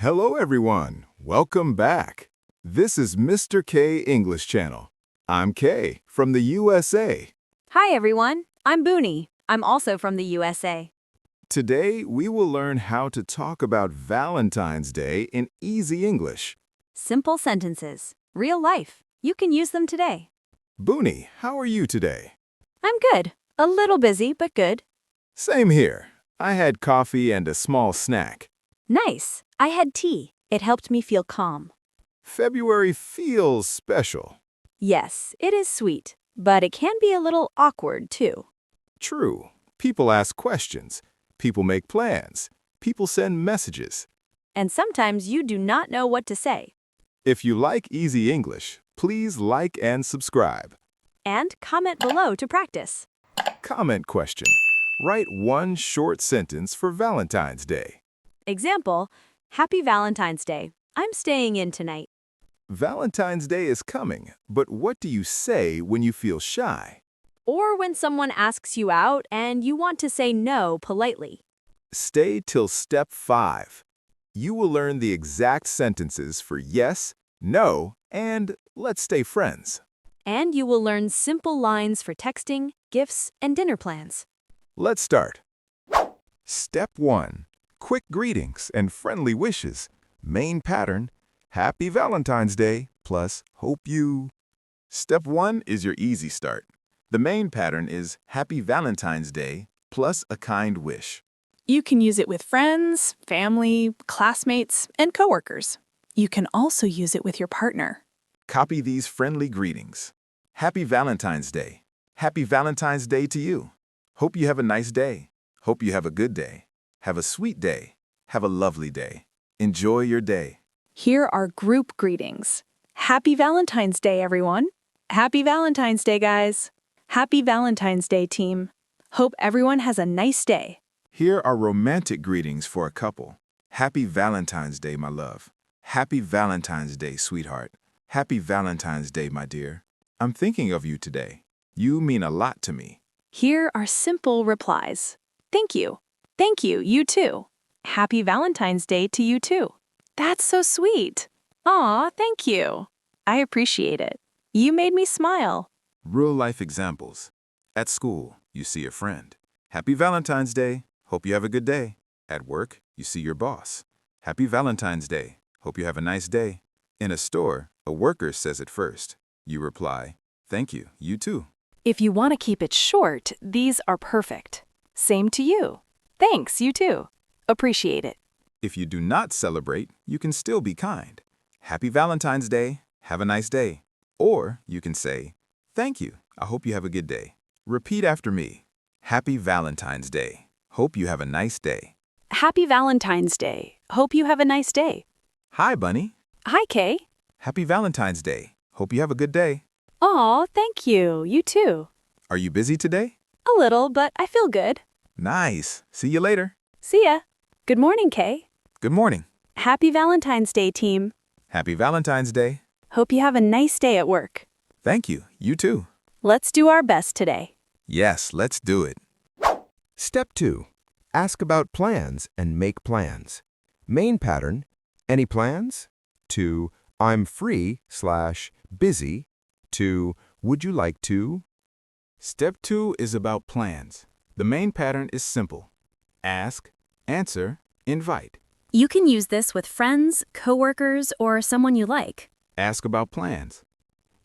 Hello everyone, welcome back. This is Mr.Kay English Channel. I'm Kay from the USA. Hi everyone, I'm Bunie. I'm also from the USA. Today we will learn how to talk about Valentine's Day in easy English. Simple sentences. Real life. You can use them today. Bunie, how are you today? I'm good. A little busy, but good. Same here. I had coffee and a small snack. Nice. I had tea. It helped me feel calm. February feels special. Yes, it is sweet, but it can be a little awkward too. True. People ask questions. People make plans. People send messages. And sometimes you do not know what to say. If you like easy English, please like and subscribe. And comment below to practice. Comment question. Write one short sentence for Valentine's Day. Example, Happy Valentine's Day. I'm staying in tonight. Valentine's Day is coming, but what do you say when you feel shy? Or when someone asks you out and you want to say no politely. Stay till step 5. You will learn the exact sentences for yes, no, and let's stay friends. And you will learn simple lines for texting, gifts, and dinner plans. Let's start. Step 1. Quick greetings and friendly wishes. Main pattern, Happy Valentine's Day plus hope you. Step 1 is your easy start. The main pattern is Happy Valentine's Day plus a kind wish. You can use it with friends, family, classmates, and coworkers. You can also use it with your partner. Copy these friendly greetings. Happy Valentine's Day. Happy Valentine's Day to you. Hope you have a nice day. Hope you have a good day. Have a sweet day. Have a lovely day. Enjoy your day. Here are group greetings. Happy Valentine's Day, everyone. Happy Valentine's Day, guys. Happy Valentine's Day, team. Hope everyone has a nice day. Here are romantic greetings for a couple. Happy Valentine's Day, my love. Happy Valentine's Day, sweetheart. Happy Valentine's Day, my dear. I'm thinking of you today. You mean a lot to me. Here are simple replies. Thank you. Thank you, you too. Happy Valentine's Day to you too. That's so sweet. Aw, thank you. I appreciate it. You made me smile. Real-life examples. At school, you see a friend. Happy Valentine's Day. Hope you have a good day. At work, you see your boss. Happy Valentine's Day. Hope you have a nice day. In a store, a worker says it first. You reply, thank you, you too. If you want to keep it short, these are perfect. Same to you. Thanks, you too. Appreciate it. If you do not celebrate, you can still be kind. Happy Valentine's Day. Have a nice day. Or you can say, thank you. I hope you have a good day. Repeat after me. Happy Valentine's Day. Hope you have a nice day. Happy Valentine's Day. Hope you have a nice day. Hi, Bunny. Hi, Kay. Happy Valentine's Day. Hope you have a good day. Aw, thank you. You too. Are you busy today? A little, but I feel good. Nice. See you later. See ya. Good morning, Kay. Good morning. Happy Valentine's Day, team. Happy Valentine's Day. Hope you have a nice day at work. Thank you. You too. Let's do our best today. Yes, let's do it. Step 2. Ask about plans and make plans. Main pattern, any plans? To I'm free/busy. To would you like to? Step 2 is about plans. The main pattern is simple. Ask, answer, invite. You can use this with friends, coworkers, or someone you like. Ask about plans.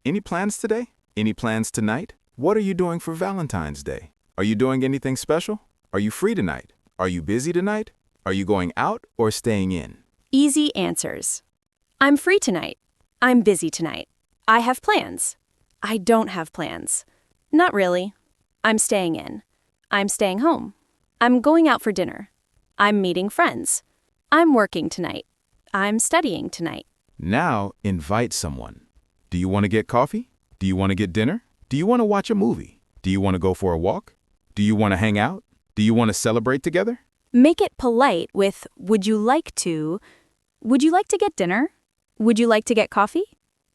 Any plans today? Any plans tonight? What are you doing for Valentine's Day? Are you doing anything special? Are you free tonight? Are you busy tonight? Are you going out or staying in? Easy answers. I'm free tonight. I'm busy tonight. I have plans. I don't have plans. Not really. I'm staying in. I'm staying home. I'm going out for dinner. I'm meeting friends. I'm working tonight. I'm studying tonight. Now, invite someone. Do you want to get coffee? Do you want to get dinner? Do you want to watch a movie? Do you want to go for a walk? Do you want to hang out? Do you want to celebrate together? Make it polite with would you like to? Would you like to get dinner? Would you like to get coffee?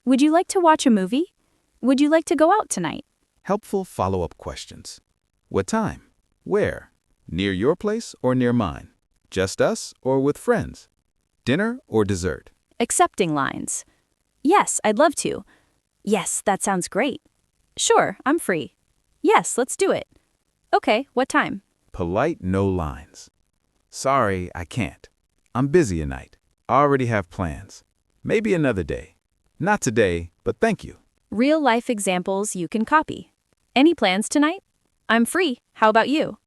Would you like to watch a movie? Would you like to go out tonight? Helpful follow-up questions. What time? Where? Near your place or near mine? Just us or with friends? Dinner or dessert? Accepting lines. Yes, I'd love to. Yes, that sounds great. Sure, I'm free. Yes, let's do it. Okay, what time? Polite no lines. Sorry, I can't. I'm busy tonight. I already have plans. Maybe another day. Not today, but thank you. Real life examples you can copy. Any plans tonight? I'm free. How about you?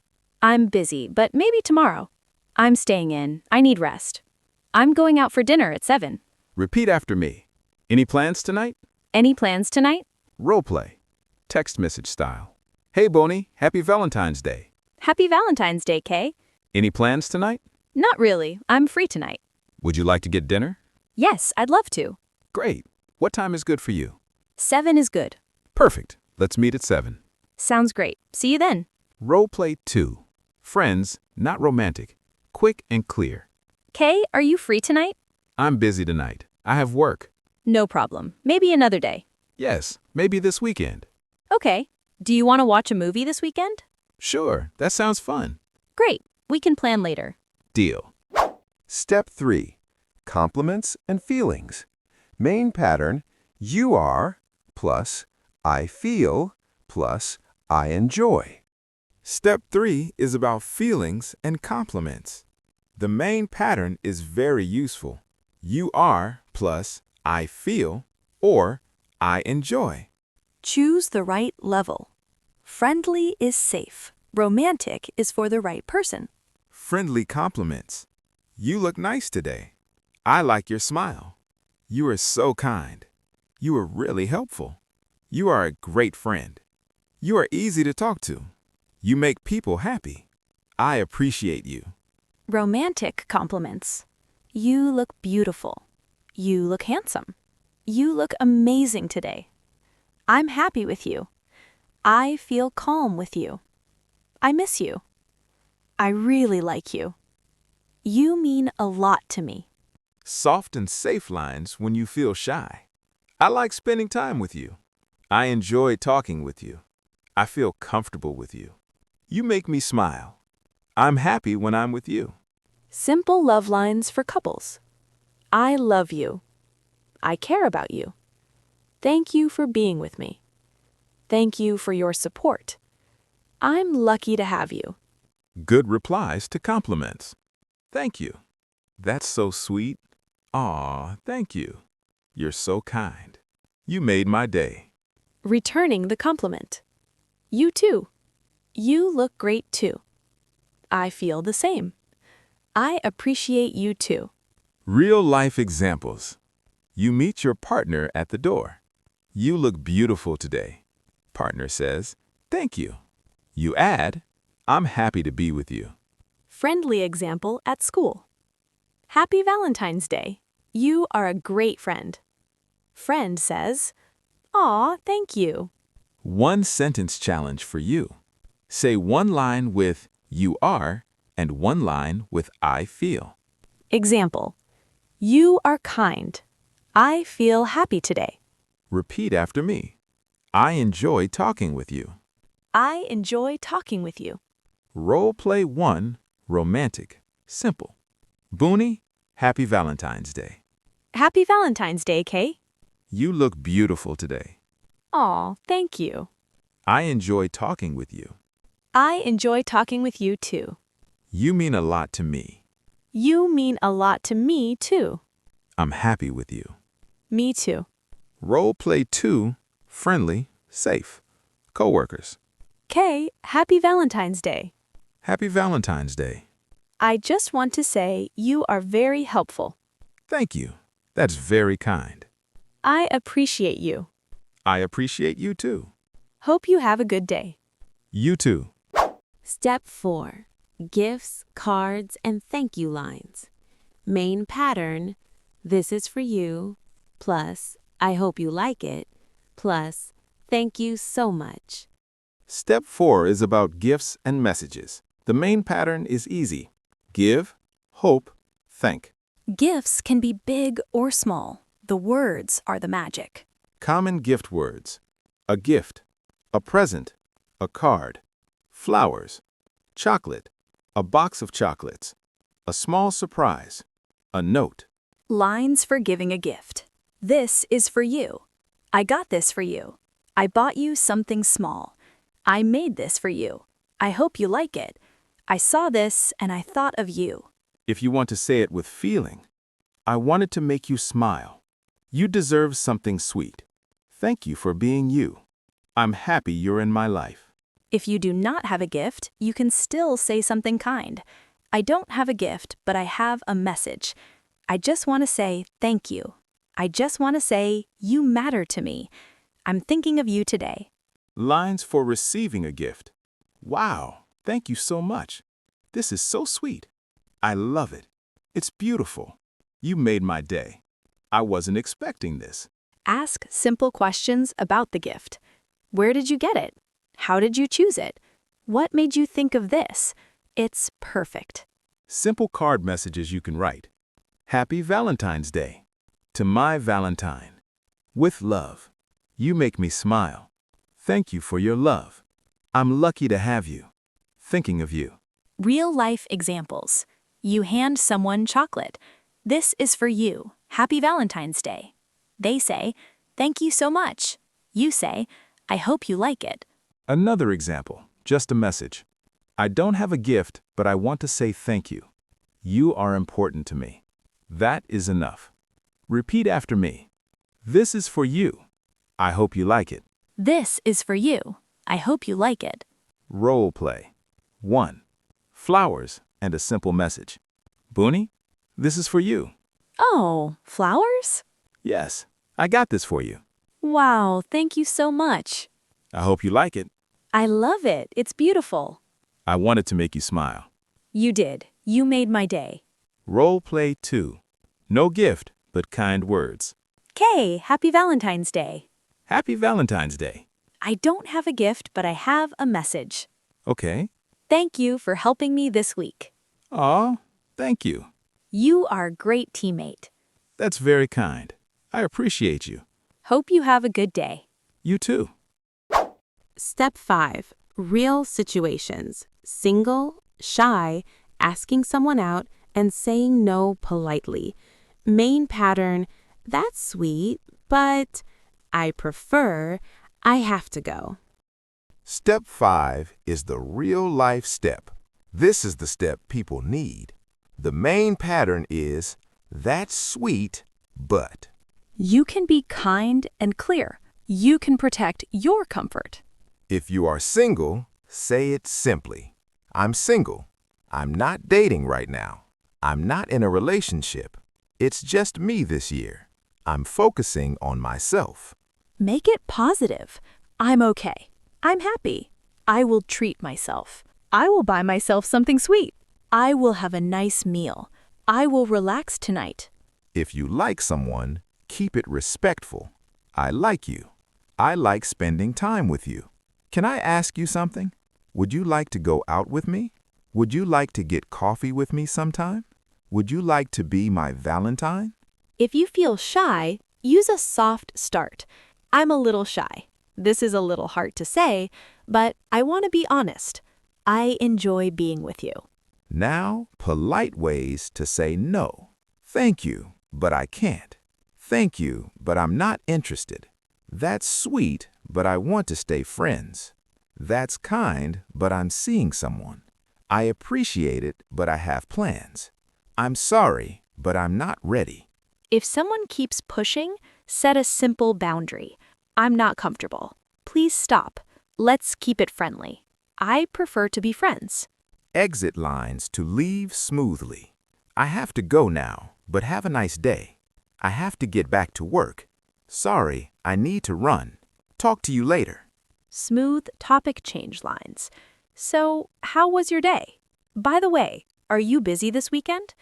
I'm busy, but maybe tomorrow. I'm staying in. I need rest. I'm going out for dinner at 7. Repeat after me. Any plans tonight? Any plans tonight? Role play. Text message style. Hey, Bunie, happy Valentine's Day. Happy Valentine's Day, Kay. Any plans tonight? Not really. I'm free tonight. Would you like to get dinner? Yes, I'd love to. Great. What time is good for you? 7 is good. Perfect. Let's meet at 7. Sounds great. See you then. Role play 2. Friends, not romantic. Quick and clear. Kay, are you free tonight? I'm busy tonight. I have work. No problem. Maybe another day. Yes, maybe this weekend. Okay. Do you want to watch a movie this weekend? Sure, that sounds fun. Great. We can plan later. Deal. Step 3. Compliments and feelings. Main pattern, you are plus I feel plus I enjoy. Step 3 is about feelings and compliments. The main pattern is very useful. You are plus I feel or I enjoy. Choose the right level. Friendly is safe. Romantic is for the right person. Friendly compliments. You look nice today. I like your smile. You are so kind. You are really helpful. You are a great friend. You are easy to talk to. You make people happy. I appreciate you. Romantic compliments. You look beautiful. You look handsome. You look amazing today. I'm happy with you. I feel calm with you. I miss you. I really like you. You mean a lot to me. Soft and safe lines when you feel shy. I like spending time with you. I enjoy talking with you. I feel comfortable with you. You make me smile. I'm happy when I'm with you. Simple love lines for couples. I love you. I care about you. Thank you for being with me. Thank you for your support. I'm lucky to have you. Good replies to compliments. Thank you. That's so sweet. Aw, thank you. You're so kind. You made my day. Returning the compliment. You too. You look great too. I feel the same. I appreciate you too. Real life examples. You meet your partner at the door. You look beautiful today. Partner says, thank you. You add, I'm happy to be with you. Friendly example at school. Happy Valentine's Day. You are a great friend. Friend says, Aw, thank you. One sentence challenge for you. Say one line with you are and one line with I feel. Example. You are kind. I feel happy today. Repeat after me. I enjoy talking with you. I enjoy talking with you. Role play 1, romantic, simple. Bunie, happy Valentine's Day. Happy Valentine's Day, Kay. You look beautiful today. Aw, thank you. I enjoy talking with you. I enjoy talking with you too. You mean a lot to me. You mean a lot to me too. I'm happy with you. Me too. Role play 2, friendly, safe. Coworkers. Kay, happy Valentine's Day. Happy Valentine's Day. I just want to say you are very helpful. Thank you. That's very kind. I appreciate you. I appreciate you too. Hope you have a good day. You too. Step 4. Gifts, cards, and thank you lines. Main pattern, this is for you, plus, I hope you like it, plus, thank you so much. Step 4 is about gifts and messages. The main pattern is easy. Give, hope, thank. Gifts can be big or small. The words are the magic. Common gift words. A gift, a present, a card, flowers, chocolate, a box of chocolates, a small surprise, a note. Lines for giving a gift. This is for you. I got this for you. I bought you something small. I made this for you. I hope you like it. I saw this and I thought of you. If you want to say it with feeling, I wanted to make you smile. You deserve something sweet. Thank you for being you. I'm happy you're in my life. If you do not have a gift, you can still say something kind. I don't have a gift, but I have a message. I just want to say thank you. I just want to say you matter to me. I'm thinking of you today. Lines for receiving a gift. Wow, thank you so much. This is so sweet. I love it. It's beautiful. You made my day. I wasn't expecting this. Ask simple questions about the gift. Where did you get it? How did you choose it? What made you think of this? It's perfect. Simple card messages you can write. Happy Valentine's Day. To my Valentine. With love. You make me smile. Thank you for your love. I'm lucky to have you. Thinking of you. Real-life examples. You hand someone chocolate. This is for you. Happy Valentine's Day. They say, thank you so much. You say, I hope you like it. Another example, just a message. I don't have a gift, but I want to say thank you. You are important to me. That is enough. Repeat after me. This is for you. I hope you like it. This is for you. I hope you like it. Role play. 1. Flowers and a simple message. Bunie, this is for you. Oh, flowers? Yes, I got this for you. Wow, thank you so much. I hope you like it. I love it. It's beautiful. I wanted to make you smile. You did. You made my day. Role play 2. No gift, but kind words. Kay, happy Valentine's Day. Happy Valentine's Day. I don't have a gift, but I have a message. Okay. Thank you for helping me this week. Aw, thank you. You are a great teammate. That's very kind. I appreciate you. Hope you have a good day. You too. Step 5. Real situations. Single, shy, asking someone out, and saying no politely. Main pattern, that's sweet, but I prefer, I have to go. Step 5 is the real-life step. This is the step people need. The main pattern is, that's sweet, but. You can be kind and clear. You can protect your comfort. If you are single, say it simply. I'm single. I'm not dating right now. I'm not in a relationship. It's just me this year. I'm focusing on myself. Make it positive. I'm okay. I'm happy. I will treat myself. I will buy myself something sweet. I will have a nice meal. I will relax tonight. If you like someone, keep it respectful. I like you. I like spending time with you. Can I ask you something? Would you like to go out with me? Would you like to get coffee with me sometime? Would you like to be my Valentine? If you feel shy, use a soft start. I'm a little shy. This is a little hard to say, but I want to be honest. I enjoy being with you. Now, polite ways to say no. Thank you, but I can't. Thank you, but I'm not interested. That's sweet, but I want to stay friends. That's kind, but I'm seeing someone. I appreciate it, but I have plans. I'm sorry, but I'm not ready. If someone keeps pushing, set a simple boundary. I'm not comfortable. Please stop. Let's keep it friendly. I prefer to be friends. Exit lines to leave smoothly. I have to go now, but have a nice day. I have to get back to work. Sorry, I need to run. Talk to you later. Smooth topic change lines. So, how was your day? By the way, are you busy this weekend?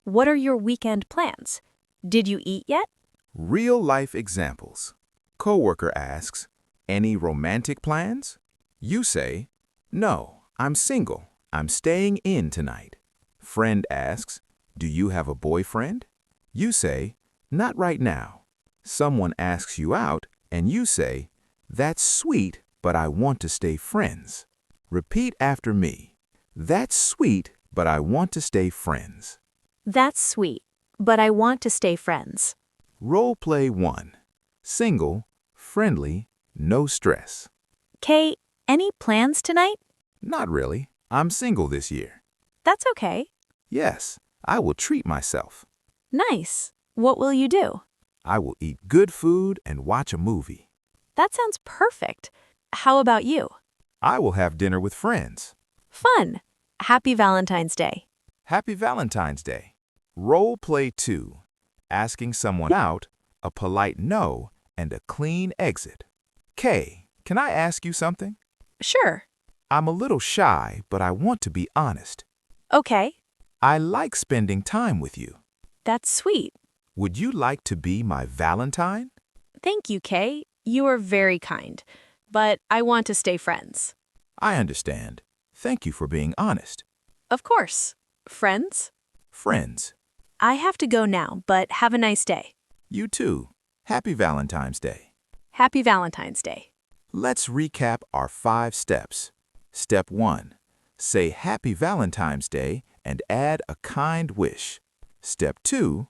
What are your weekend plans? Did you eat yet? Real-life examples. Coworker asks, any romantic plans? You say, no, I'm single. I'm staying in tonight. Friend asks, do you have a boyfriend? You say, not right now. Someone asks you out, and you say, that's sweet, but I want to stay friends. Repeat after me. That's sweet, but I want to stay friends. That's sweet, but I want to stay friends. Role play 1. Single, friendly, no stress. Kay, any plans tonight? Not really. I'm single this year. That's okay. Yes, I will treat myself. Nice. What will you do? I will eat good food and watch a movie. That sounds perfect. How about you? I will have dinner with friends. Fun. Happy Valentine's Day. Happy Valentine's Day. Role play 2. Asking someone out, a polite no, and a clean exit. Kay, can I ask you something? Sure. I'm a little shy, but I want to be honest. Okay. I like spending time with you. That's sweet. Would you like to be my Valentine? Thank you, Kay. You are very kind. But I want to stay friends. I understand. Thank you for being honest. Of course. Friends? Friends, I have to go now, but have a nice day. you too. Happy Valentine's Day. Happy Valentine's Day. Let's recap our 5 steps. Step 1. Say Happy Valentine's Day and add a kind wish. Step 2.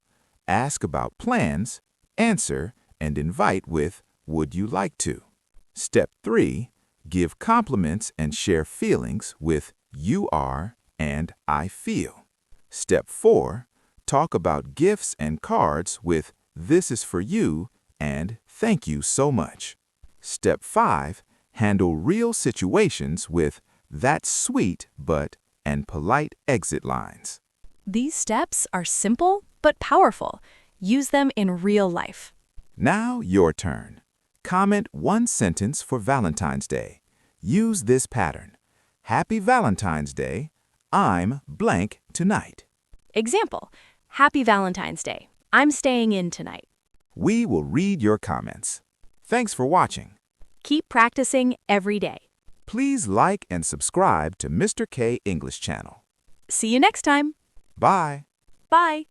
Ask about plans, answer, and invite with Would you like to? Step 3. Give compliments and share feelings with You are and I feel. Step 4. Talk about gifts and cards with This is for you and Thank you so much. Step 5. Handle real situations with That's sweet, but and polite exit lines. These steps are simple but powerful. Use them in real life. Now your turn. Comment 1 sentence for Valentine's Day. Use this pattern. Happy Valentine's Day. I'm blank tonight. Example. Happy Valentine's Day. I'm staying in tonight. We will read your comments. Thanks for watching. Keep practicing every day. Please like and subscribe to Mr. Kay English Channel. See you next time. Bye. Bye.